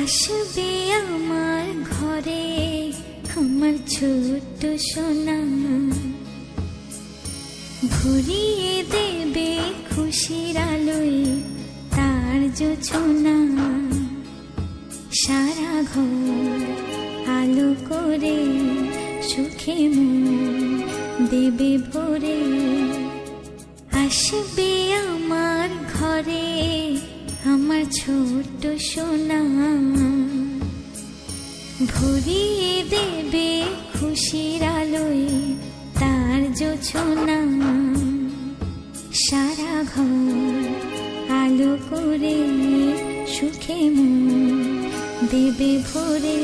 আসবে আমার ঘরে আমার ছোট্ট সোনা, ভরিয়ে দেবে খুশির আলোয় তার জোছনা। সারা ঘর আলো করে সুখে মন দেবে ভরে। আসবে আমার ঘরে আমার ছোট্ট সোনা, ভরিয়ে দেবে খুশির আলোয় তার জোছনা। সারা ঘর আলো করে সুখে মন দেবে ভরে।